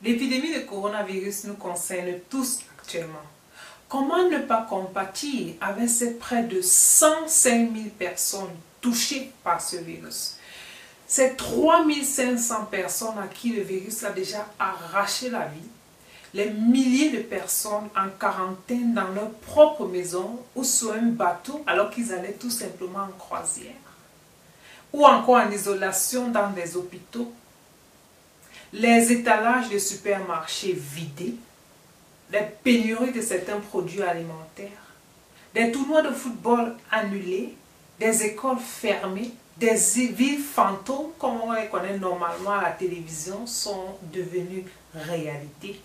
L'épidémie de coronavirus nous concerne tous actuellement. Comment ne pas compatir avec ces près de 105 000 personnes touchées par ce virus? Ces 3 500 personnes à qui le virus a déjà arraché la vie, les milliers de personnes en quarantaine dans leur propre maison ou sur un bateau alors qu'ils allaient tout simplement en croisière, ou encore en isolation dans des hôpitaux, les étalages de supermarchés vidés, les pénuries de certains produits alimentaires, des tournois de football annulés, des écoles fermées, des villes fantômes comme on les connaît normalement à la télévision sont devenues réalité.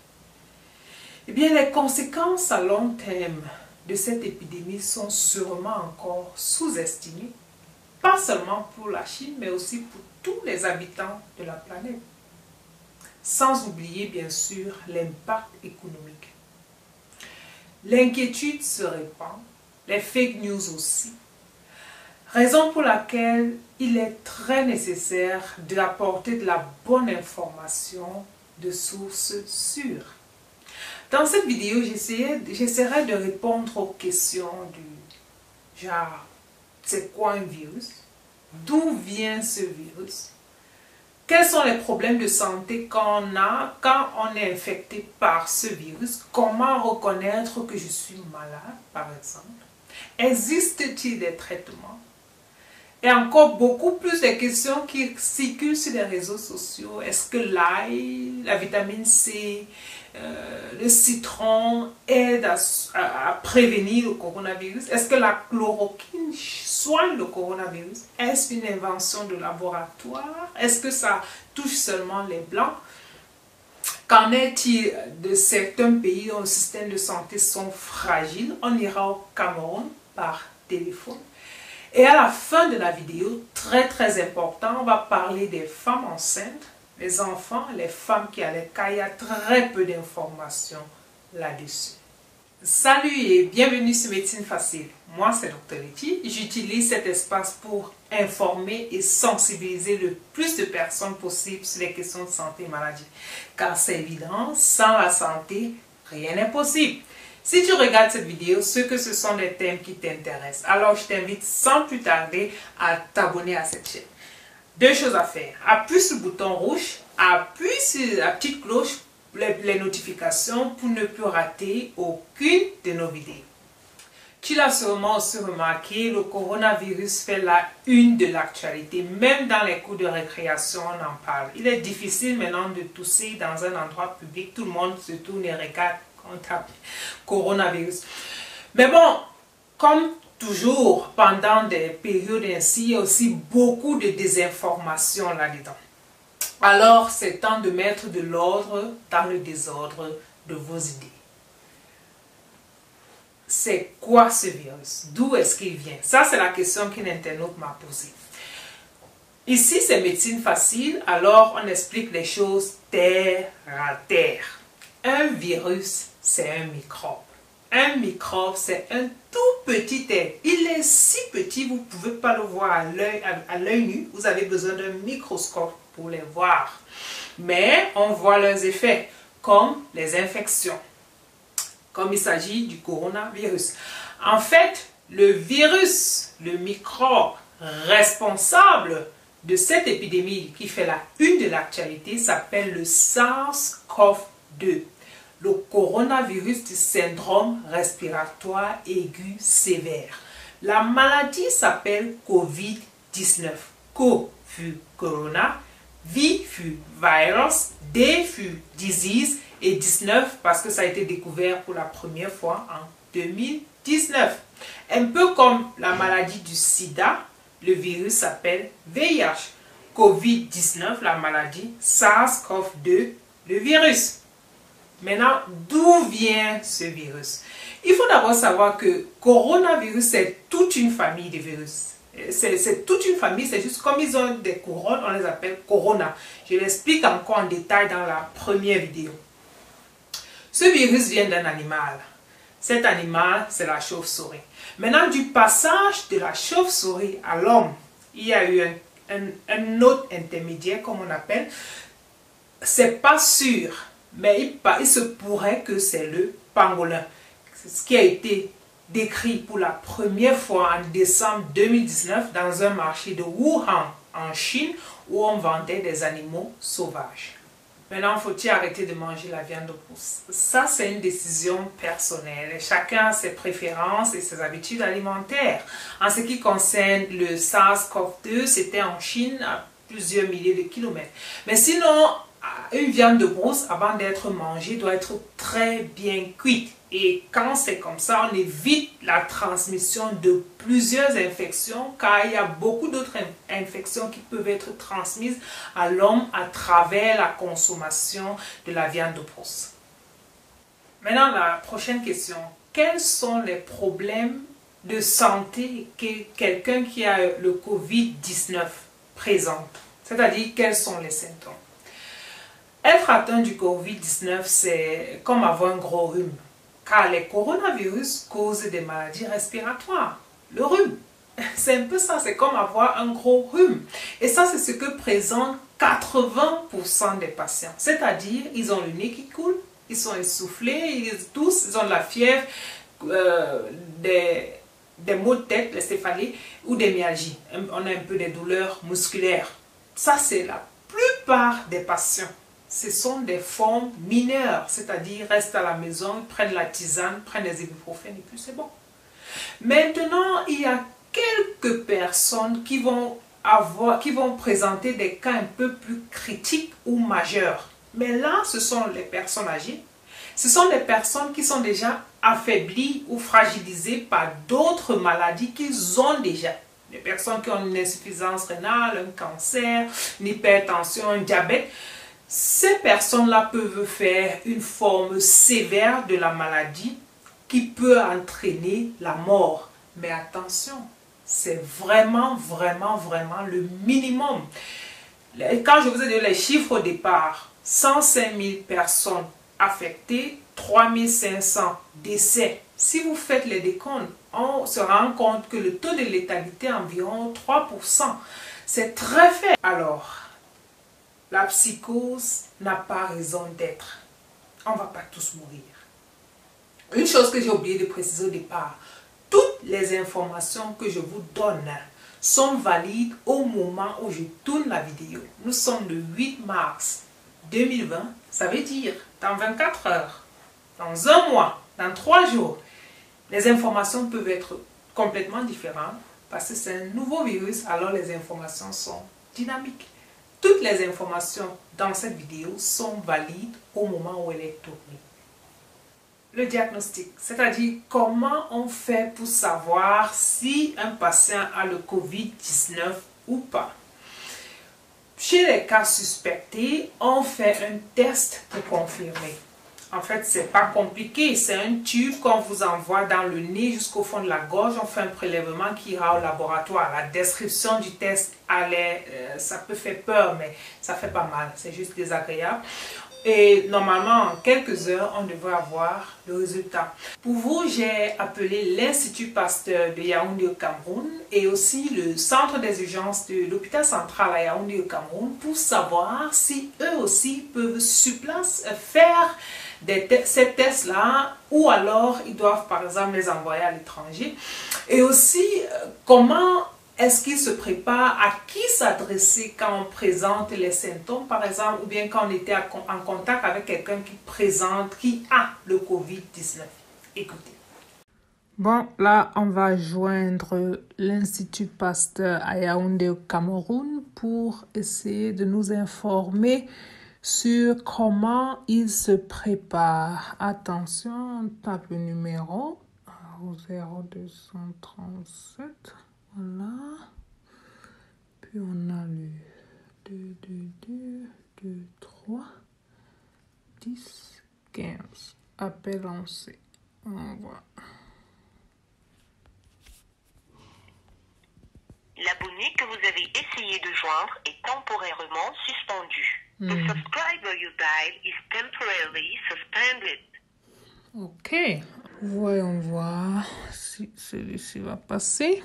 Eh bien, les conséquences à long terme de cette épidémie sont sûrement encore sous-estimées, pas seulement pour la Chine, mais aussi pour tous les habitants de la planète. Sans oublier, bien sûr, l'impact économique. L'inquiétude se répand, les fake news aussi. Raison pour laquelle il est très nécessaire d'apporter de la bonne information de sources sûres. Dans cette vidéo, j'essaierai de répondre aux questions du genre, c'est quoi un virus? D'où vient ce virus? Quels sont les problèmes de santé qu'on a quand on est infecté par ce virus? Comment reconnaître que je suis malade, par exemple? Existe-t-il des traitements? Et encore beaucoup plus de questions qui circulent sur les réseaux sociaux. Est-ce que l'ail, la vitamine C, le citron aident à prévenir le coronavirus? Est-ce que la chloroquine soigne le coronavirus? Est-ce une invention de laboratoire? Est-ce que ça touche seulement les blancs? Qu'en est-il de certains pays dont le système de santé sont fragiles? On ira au Cameroun par téléphone. Et à la fin de la vidéo, très important, on va parler des femmes enceintes, les enfants, les femmes qui allaient, car il y a très peu d'informations là-dessus. Salut et bienvenue sur Médecine Facile. Moi, c'est Dr Letty. J'utilise cet espace pour informer et sensibiliser le plus de personnes possible sur les questions de santé et maladie. Car c'est évident, sans la santé, rien n'est possible. Si tu regardes cette vidéo, ce sont des thèmes qui t'intéressent. Alors, je t'invite sans plus tarder à t'abonner à cette chaîne. Deux choses à faire. Appuie sur le bouton rouge, appuie sur la petite cloche, les notifications pour ne plus rater aucune de nos vidéos. Tu l'as sûrement aussi remarqué, le coronavirus fait la une de l'actualité. Même dans les cours de récréation, on en parle. Il est difficile maintenant de tousser dans un endroit public. Tout le monde se tourne et regarde quand on tape coronavirus. Mais bon, comme toujours, pendant des périodes ainsi, il y a aussi beaucoup de désinformation là-dedans. Alors, c'est temps de mettre de l'ordre dans le désordre de vos idées. C'est quoi ce virus? D'où est-ce qu'il vient? Ça, c'est la question qu'un internaute m'a posée. Ici, c'est Médecine Facile, alors on explique les choses terre à terre. Un virus, c'est un microbe. Un microbe, c'est un tout petit être. Il est si petit, vous ne pouvez pas le voir à l'œil nu. Vous avez besoin d'un microscope pour les voir. Mais on voit leurs effets, comme les infections, comme il s'agit du coronavirus. En fait, le virus, le microbe responsable de cette épidémie qui fait la une de l'actualité s'appelle le SARS-CoV-2. Le coronavirus du syndrome respiratoire aigu sévère. La maladie s'appelle COVID-19. Co fut corona, V fut virus, D fut disease et 19 parce que ça a été découvert pour la première fois en 2019. Un peu comme la maladie du sida, le virus s'appelle VIH. COVID-19, la maladie, SARS-CoV-2, le virus. Maintenant, d'où vient ce virus? Il faut d'abord savoir que coronavirus, c'est toute une famille de virus. C'est toute une famille, c'est juste comme ils ont des couronnes, on les appelle corona. Je l'explique encore en détail dans la première vidéo. Ce virus vient d'un animal. Cet animal, c'est la chauve-souris. Maintenant, du passage de la chauve-souris à l'homme, il y a eu un autre intermédiaire, comme on appelle. C'est pas sûr Mais il se pourrait que c'est le pangolin. C'est ce qui a été décrit pour la première fois en décembre 2019 dans un marché de Wuhan en Chine où on vendait des animaux sauvages. Maintenant, faut-il arrêter de manger la viande de pousse? Ça, c'est une décision personnelle. Chacun a ses préférences et ses habitudes alimentaires. En ce qui concerne le SARS-CoV-2, c'était en Chine à plusieurs milliers de kilomètres. Mais sinon, une viande de brousse, avant d'être mangée, doit être très bien cuite. Et quand c'est comme ça, on évite la transmission de plusieurs infections, car il y a beaucoup d'autres infections qui peuvent être transmises à l'homme à travers la consommation de la viande de brousse. Maintenant, la prochaine question. Quels sont les problèmes de santé que quelqu'un qui a le COVID-19 présente? C'est-à-dire, quels sont les symptômes? Être atteint du COVID-19, c'est comme avoir un gros rhume. Car les coronavirus causent des maladies respiratoires. Le rhume, c'est un peu ça, c'est comme avoir un gros rhume. Et ça, c'est ce que présentent 80% des patients. C'est-à-dire, ils ont le nez qui coule, ils sont essoufflés, ils ont de la fièvre, des maux de tête, les céphalées ou des myalgies. On a un peu des douleurs musculaires. Ça, c'est la plupart des patients. Ce sont des formes mineures, c'est-à-dire restent à la maison, prennent la tisane, prennent des ibuprofènes et puis c'est bon. Maintenant, il y a quelques personnes qui vont présenter des cas un peu plus critiques ou majeurs. Mais là, ce sont les personnes âgées. Ce sont des personnes qui sont déjà affaiblies ou fragilisées par d'autres maladies qu'ils ont déjà. Des personnes qui ont une insuffisance rénale, un cancer, une hypertension, un diabète. Ces personnes-là peuvent faire une forme sévère de la maladie qui peut entraîner la mort. Mais attention, c'est vraiment le minimum. Quand je vous ai donné les chiffres au départ, 105 000 personnes affectées, 3 500 décès. Si vous faites les décomptes, on se rend compte que le taux de létalité est environ 3%. C'est très faible. Alors, la psychose n'a pas raison d'être. On ne va pas tous mourir. Une chose que j'ai oublié de préciser au départ, toutes les informations que je vous donne sont valides au moment où je tourne la vidéo. Nous sommes le 8 mars 2020, ça veut dire dans 24 heures, dans un mois, dans 3 jours, les informations peuvent être complètement différentes parce que c'est un nouveau virus, alors les informations sont dynamiques. Toutes les informations dans cette vidéo sont valides au moment où elle est tournée. Le diagnostic, c'est-à-dire comment on fait pour savoir si un patient a le COVID-19 ou pas. Chez les cas suspectés, on fait un test pour confirmer. En fait, c'est pas compliqué, c'est un tube qu'on vous envoie dans le nez jusqu'au fond de la gorge. On fait un prélèvement qui ira au laboratoire. La description du test, ça peut faire peur, mais ça fait pas mal, c'est juste désagréable. Et normalement, en quelques heures, on devrait avoir le résultat. Pour vous, j'ai appelé l'Institut Pasteur de Yaoundé au Cameroun et aussi le centre des urgences de l'hôpital central à Yaoundé au Cameroun pour savoir si eux aussi peuvent sur place faire ces tests-là ou alors ils doivent par exemple les envoyer à l'étranger. Et aussi, comment est-ce qu'il se prépare, à qui s'adresser quand on présente les symptômes, par exemple, ou bien quand on était en contact avec quelqu'un qui a le COVID-19. Écoutez. Bon, là, on va joindre l'Institut Pasteur à Yaoundé au Cameroun pour essayer de nous informer sur comment il se prépare. Attention, on tape le numéro 0237. Voilà. Puis on a le 222 23 10 15. Appel lancé. On voit. L'abonné que vous avez essayé de joindre est temporairement suspendu. The subscriber you dialed is temporarily suspended. Ok. Voyons voir si celui-ci va passer.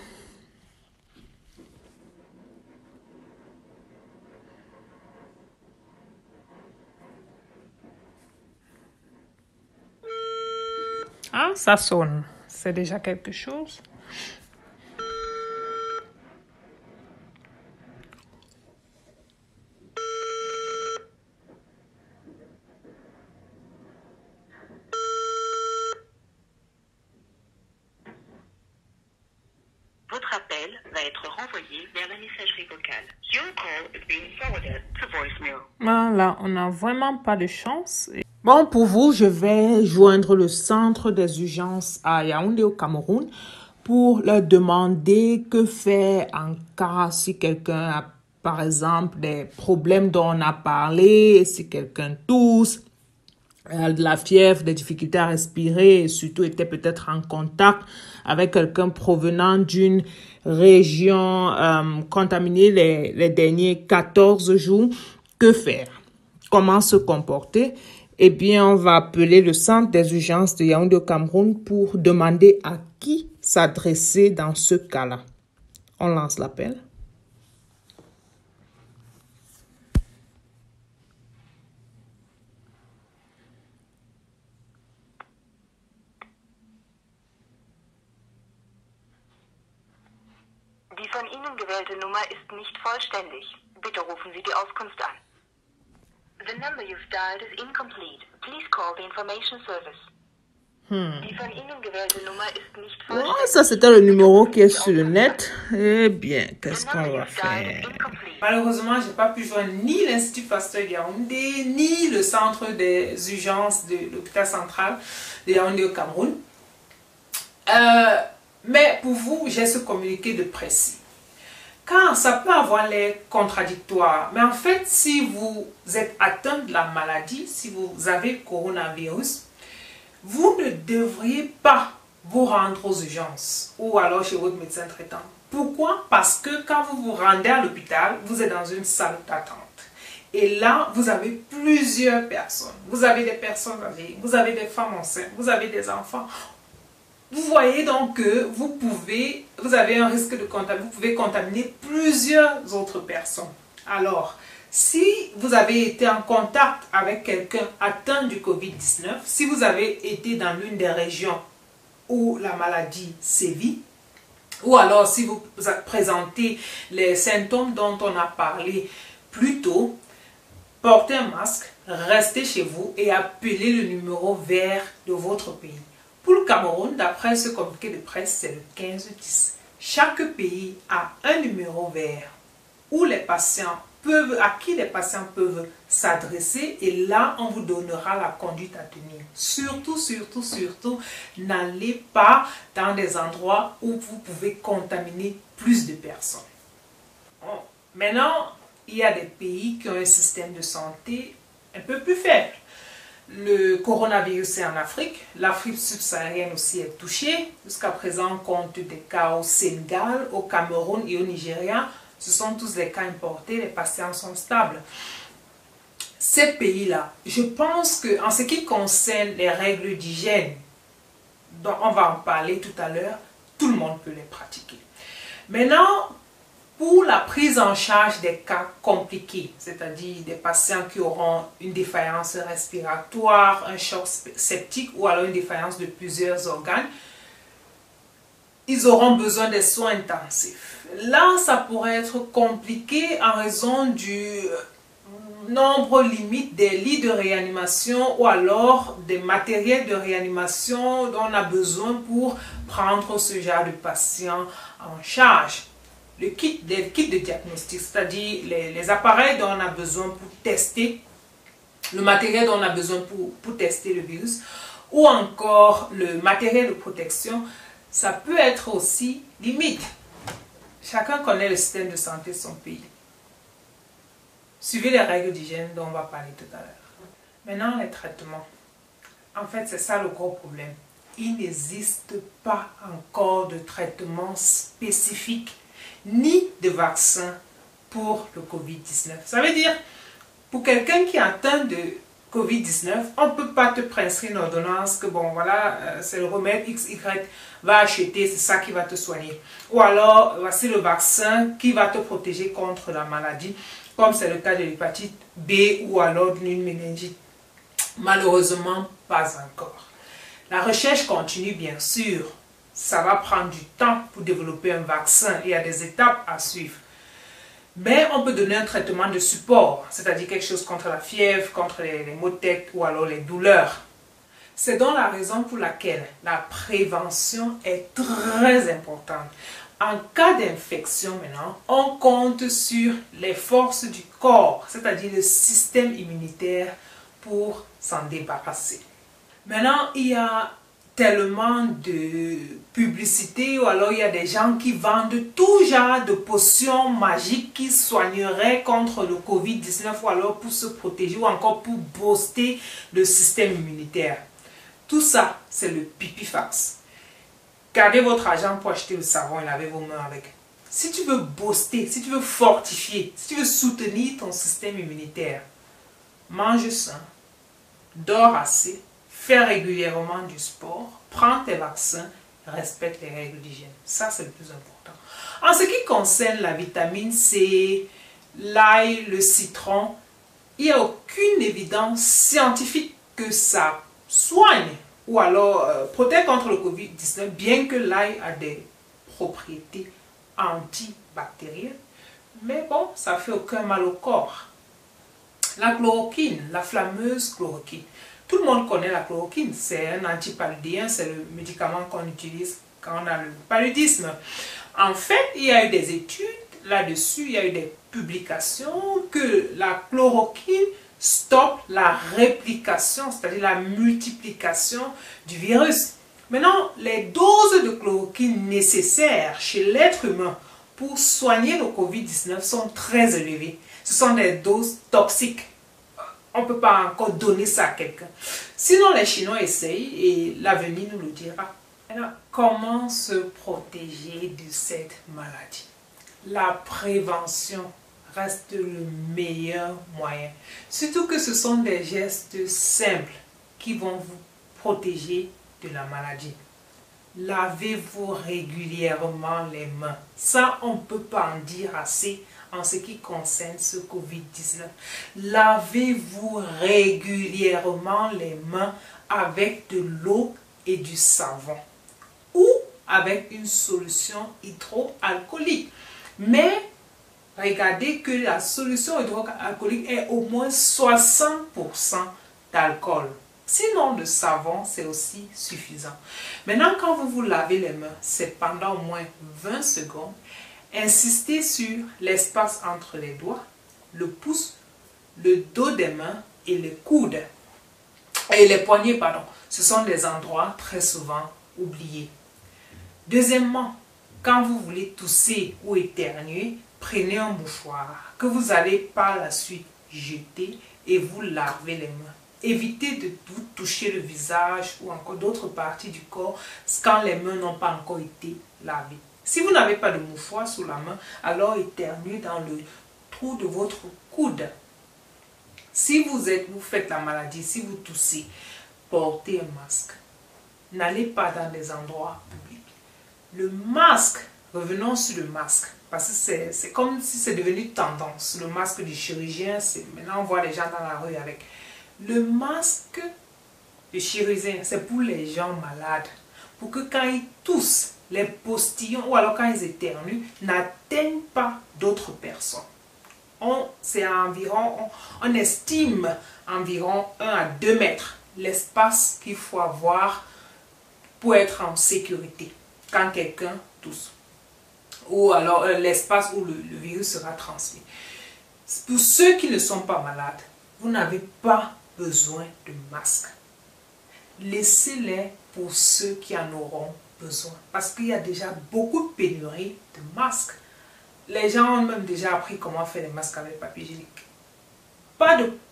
Ah, ça sonne. C'est déjà quelque chose. Votre appel va être renvoyé vers la messagerie vocale. Your call is being forwarded to voicemail. Là, on n'a vraiment pas de chance. Bon, pour vous, je vais joindre le centre des urgences à Yaoundé au Cameroun pour leur demander que faire en cas si quelqu'un a, par exemple, des problèmes dont on a parlé, si quelqu'un tousse, de la fièvre, des difficultés à respirer et surtout était peut-être en contact avec quelqu'un provenant d'une région contaminée les derniers 14 jours. Que faire? Comment se comporter? Eh bien, on va appeler le centre des urgences de Yaoundé au Cameroun pour demander à qui s'adresser dans ce cas-là. On lance l'appel. Die von Ihnen gewählte Nummer ist nicht vollständig. Bitte rufen Sie die Auskunft an. The number you've dialed is incomplete. Please call the information service. Die von Ihnen gewählte Nummer ist nicht vollständig. Oh, ça, c'était le numéro qui est sur le net. Eh bien, qu'est-ce qu'on va faire? Malheureusement, je n'ai pas pu joindre ni l'Institut Pasteur de Yaoundé, ni le centre des urgences de l'hôpital central de Yaoundé au Cameroun. Mais pour vous, j'ai ce communiqué de précis. Car ça peut avoir l'air contradictoire. Mais en fait, si vous êtes atteint de la maladie, si vous avez le coronavirus, vous ne devriez pas vous rendre aux urgences ou alors chez votre médecin traitant. Pourquoi? Parce que quand vous vous rendez à l'hôpital, vous êtes dans une salle d'attente. Et là, vous avez plusieurs personnes. Vous avez des personnes âgées, vous avez des femmes enceintes, vous avez des enfants. Vous voyez donc que vous avez un risque de contaminer, vous pouvez contaminer plusieurs autres personnes. Alors, si vous avez été en contact avec quelqu'un atteint du COVID-19, si vous avez été dans l'une des régions où la maladie sévit, ou alors si vous présentez les symptômes dont on a parlé plus tôt, portez un masque, restez chez vous et appelez le numéro vert de votre pays. Pour le Cameroun, d'après ce communiqué de presse, c'est le 1510. Chaque pays a un numéro vert où à qui les patients peuvent s'adresser et là, on vous donnera la conduite à tenir. Surtout, surtout, surtout, n'allez pas dans des endroits où vous pouvez contaminer plus de personnes. Bon, maintenant, il y a des pays qui ont un système de santé un peu plus faible. Le coronavirus est en Afrique. L'Afrique subsaharienne aussi est touchée. Jusqu'à présent, on compte des cas au Sénégal, au Cameroun et au Nigeria. Ce sont tous des cas importés. Les patients sont stables. Ces pays-là, je pense qu'en ce qui concerne les règles d'hygiène, dont on va en parler tout à l'heure, tout le monde peut les pratiquer. Maintenant, pour la prise en charge des cas compliqués, c'est-à-dire des patients qui auront une défaillance respiratoire, un choc septique ou alors une défaillance de plusieurs organes, ils auront besoin des soins intensifs. Là, ça pourrait être compliqué en raison du nombre limite des lits de réanimation ou alors des matériels de réanimation dont on a besoin pour prendre ce genre de patients en charge. Les kits de diagnostic, c'est-à-dire les appareils dont on a besoin pour tester, le matériel dont on a besoin pour tester le virus, ou encore le matériel de protection, ça peut être aussi limite. Chacun connaît le système de santé de son pays. Suivez les règles d'hygiène dont on va parler tout à l'heure. Maintenant, les traitements. En fait, c'est ça le gros problème. Il n'existe pas encore de traitement spécifique ni de vaccin pour le COVID-19. Ça veut dire, pour quelqu'un qui est atteint de COVID-19, on ne peut pas te prescrire une ordonnance que bon voilà, c'est le remède XY, va acheter, c'est ça qui va te soigner. Ou alors, voici le vaccin qui va te protéger contre la maladie, comme c'est le cas de l'hépatite B ou alors d'une méningite. Malheureusement, pas encore. La recherche continue, bien sûr. Ça va prendre du temps pour développer un vaccin. Il y a des étapes à suivre. Mais on peut donner un traitement de support, c'est-à-dire quelque chose contre la fièvre, contre les maux de tête ou alors les douleurs. C'est donc la raison pour laquelle la prévention est très importante. En cas d'infection maintenant, on compte sur les forces du corps, c'est-à-dire le système immunitaire, pour s'en débarrasser. Maintenant, il y a tellement de publicité ou alors il y a des gens qui vendent tout genre de potions magiques qui soigneraient contre le Covid-19 ou alors pour se protéger ou encore pour booster le système immunitaire. Tout ça, c'est le pipifax. Gardez votre argent pour acheter le savon et laver vos mains avec. Si tu veux booster, si tu veux fortifier, si tu veux soutenir ton système immunitaire, mange sain, dors assez, fais régulièrement du sport, prends tes vaccins, respecte les règles d'hygiène. Ça, c'est le plus important. En ce qui concerne la vitamine C, l'ail, le citron, il n'y a aucune évidence scientifique que ça soigne ou alors protège contre le Covid-19, bien que l'ail a des propriétés antibactériennes. Mais bon, ça ne fait aucun mal au corps. La chloroquine, la fameuse chloroquine. Tout le monde connaît la chloroquine, c'est un antipaludien, c'est le médicament qu'on utilise quand on a le paludisme. En fait, il y a eu des études là-dessus, il y a eu des publications que la chloroquine stoppe la réplication, c'est-à-dire la multiplication du virus. Maintenant, les doses de chloroquine nécessaires chez l'être humain pour soigner le Covid-19 sont très élevées. Ce sont des doses toxiques. On ne peut pas encore donner ça à quelqu'un. Sinon, les Chinois essayent et l'avenir nous le dira. Alors, comment se protéger de cette maladie? La prévention reste le meilleur moyen. Surtout que ce sont des gestes simples qui vont vous protéger de la maladie. Lavez-vous régulièrement les mains. Ça, on ne peut pas en dire assez en ce qui concerne ce Covid-19. Lavez-vous régulièrement les mains avec de l'eau et du savon ou avec une solution hydroalcoolique. Mais regardez que la solution hydroalcoolique est au moins 60% d'alcool. Sinon, le savon, c'est aussi suffisant. Maintenant, quand vous vous lavez les mains, c'est pendant au moins 20 secondes. Insistez sur l'espace entre les doigts, le pouce, le dos des mains et les coudes. Et les poignets, pardon. Ce sont des endroits très souvent oubliés. Deuxièmement, quand vous voulez tousser ou éternuer, prenez un mouchoir que vous allez par la suite jeter et vous lavez les mains. Évitez de vous toucher le visage ou encore d'autres parties du corps quand les mains n'ont pas encore été lavées. Si vous n'avez pas de mouchoir sous la main, alors éternuez dans le trou de votre coude. Si vous faites la maladie, si vous toussez, portez un masque. N'allez pas dans des endroits publics. Le masque, revenons sur le masque, parce que c'est comme si c'est devenu tendance. Le masque du chirurgien, maintenant on voit les gens dans la rue avec. Le masque du chirurgien, c'est pour les gens malades. Pour que quand ils toussent, les postillons ou alors quand ils éternuent, n'atteignent pas d'autres personnes. On estime environ 1 à 2 mètres l'espace qu'il faut avoir pour être en sécurité quand quelqu'un tousse. Ou alors l'espace où le virus sera transmis. Pour ceux qui ne sont pas malades, vous n'avez pas besoin de masque. Laissez-les pour ceux qui en auront besoin. Parce qu'il y a déjà beaucoup de pénuries de masques. Les gens ont même déjà appris comment faire des masques avec papier hygiénique.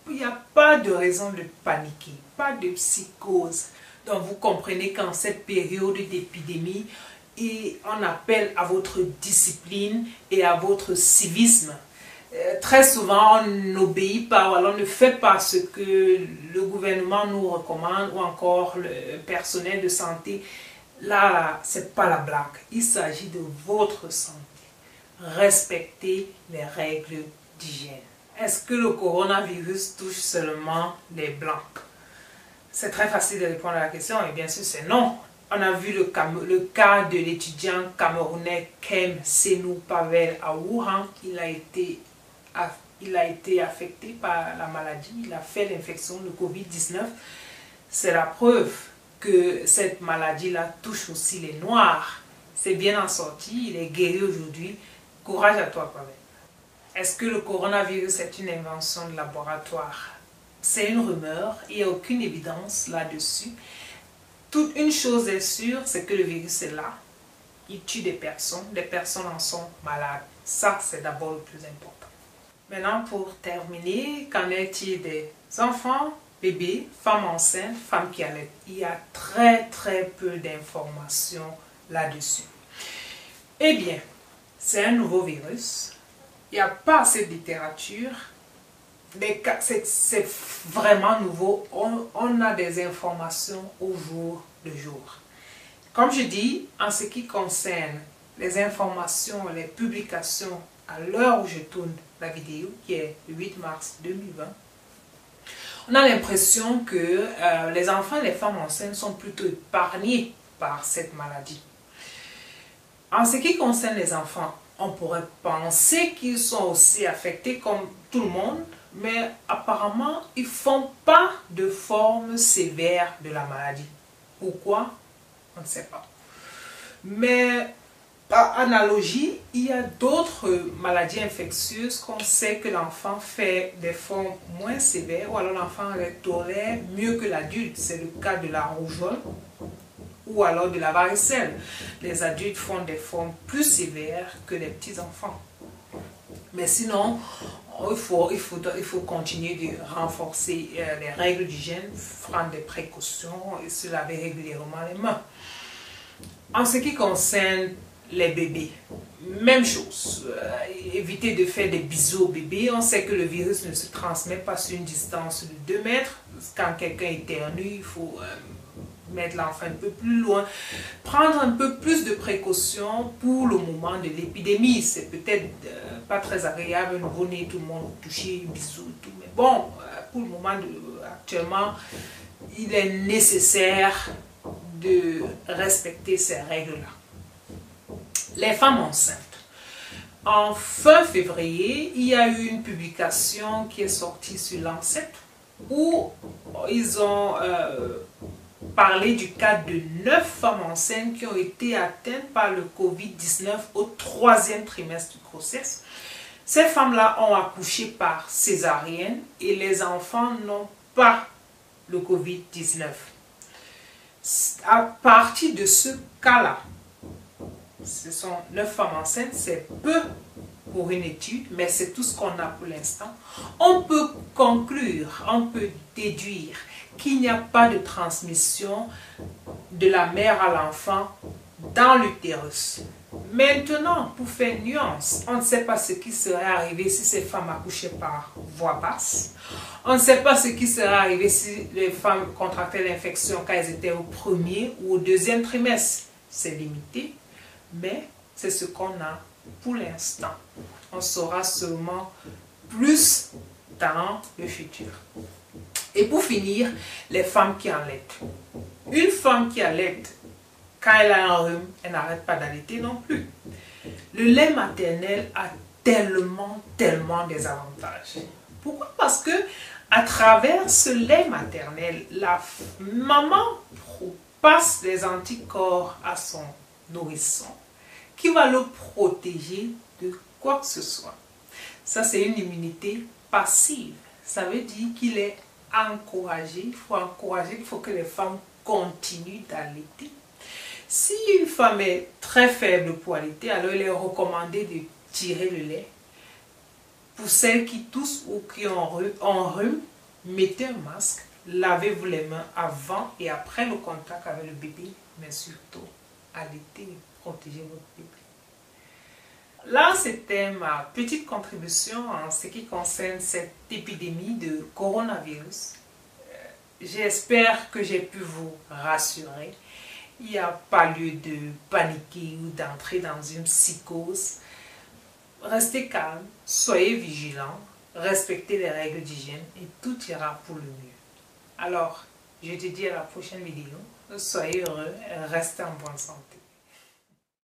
Il n'y a pas de raison de paniquer, pas de psychose. Donc vous comprenez qu'en cette période d'épidémie, on appelle à votre discipline et à votre civisme. Très souvent, on n'obéit pas ou alors on ne fait pas ce que le gouvernement nous recommande ou encore le personnel de santé. Là, ce n'est pas la blague. Il s'agit de votre santé. Respectez les règles d'hygiène. Est-ce que le coronavirus touche seulement les blancs? C'est très facile de répondre à la question et bien sûr c'est non. On a vu le cas de l'étudiant camerounais Kem Senou Pavel à Wuhan. Il a été affecté par la maladie, il a fait l'infection, le Covid-19. C'est la preuve que cette maladie-là touche aussi les Noirs. C'est bien en sorti, il est guéri aujourd'hui. Courage à toi, Pavel. Est-ce que le coronavirus est une invention de laboratoire? C'est une rumeur, il n'y a aucune évidence là-dessus. Toute une chose est sûre, c'est que le virus est là. Il tue des personnes en sont malades. Ça, c'est d'abord le plus important. Maintenant, pour terminer, qu'en est-il des enfants, bébés, femmes enceintes, femmes qui allaitent? Il y a très peu d'informations là-dessus. Eh bien, c'est un nouveau virus. Il n'y a pas assez de littérature. C'est vraiment nouveau. On a des informations au jour le jour. Comme je dis, en ce qui concerne les informations, les publications à l'heure où je tourne la vidéo, qui est le 8 mars 2020, on a l'impression que les enfants et les femmes enceintes sont plutôt épargnés par cette maladie. En ce qui concerne les enfants, on pourrait penser qu'ils sont aussi affectés comme tout le monde, mais apparemment, ils ne font pas de forme sévère de la maladie. Pourquoi? On ne sait pas. Mais par analogie, il y a d'autres maladies infectieuses qu'on sait que l'enfant fait des formes moins sévères ou alors l'enfant les tolère mieux que l'adulte. C'est le cas de la rougeole ou alors de la varicelle. Les adultes font des formes plus sévères que les petits-enfants. Mais sinon, il faut continuer de renforcer les règles d'hygiène, prendre des précautions et se laver régulièrement les mains. En ce qui concerne les bébés, même chose. Éviter de faire des bisous aux bébés. On sait que le virus ne se transmet pas sur une distance de 2 mètres. Quand quelqu'un éternue, il faut mettre l'enfant un peu plus loin. Prendre un peu plus de précautions pour le moment de l'épidémie. C'est peut-être pas très agréable, nouveau-né, tout le monde touché, bisous, tout. Mais bon, pour le moment, actuellement, il est nécessaire de respecter ces règles-là. Les femmes enceintes. En fin février, il y a eu une publication qui est sortie sur Lancet où ils ont parlé du cas de 9 femmes enceintes qui ont été atteintes par le Covid-19 au 3e trimestre de grossesse. Ces femmes-là ont accouché par césarienne et les enfants n'ont pas le Covid-19. À partir de ce cas-là, ce sont 9 femmes enceintes, c'est peu pour une étude, mais c'est tout ce qu'on a pour l'instant. On peut conclure, on peut déduire qu'il n'y a pas de transmission de la mère à l'enfant dans l'utérus. Maintenant, pour faire nuance, on ne sait pas ce qui serait arrivé si ces femmes accouchaient par voie basse. On ne sait pas ce qui serait arrivé si les femmes contractaient l'infection quand elles étaient au 1er ou au 2e trimestre. C'est limité, mais c'est ce qu'on a pour l'instant. On saura seulement plus dans le futur. Et pour finir, les femmes qui allaitent. Une femme qui allaite, quand elle a un rhume, elle n'arrête pas d'allaiter non plus. Le lait maternel a tellement des avantages. Pourquoi? Parce que à travers ce lait maternel, la maman passe des anticorps à son nourrisson qui va le protéger de quoi que ce soit. Ça, c'est une immunité passive. Ça veut dire qu'il est encouragé, il faut que les femmes continuent d'allaiter. Si une femme est très faible pour allaiter, alors il est recommandé de tirer le lait. Pour celles qui toussent ou qui ont rhume, mettez un masque, lavez-vous les mains avant et après le contact avec le bébé, mais surtout allaitez, protégez votre bébé. Là, c'était ma petite contribution en ce qui concerne cette épidémie de coronavirus. J'espère que j'ai pu vous rassurer. Il n'y a pas lieu de paniquer ou d'entrer dans une psychose. Restez calme, soyez vigilants, respectez les règles d'hygiène et tout ira pour le mieux. Alors, Je te dis à la prochaine vidéo. Soyez heureux et restez en bonne santé.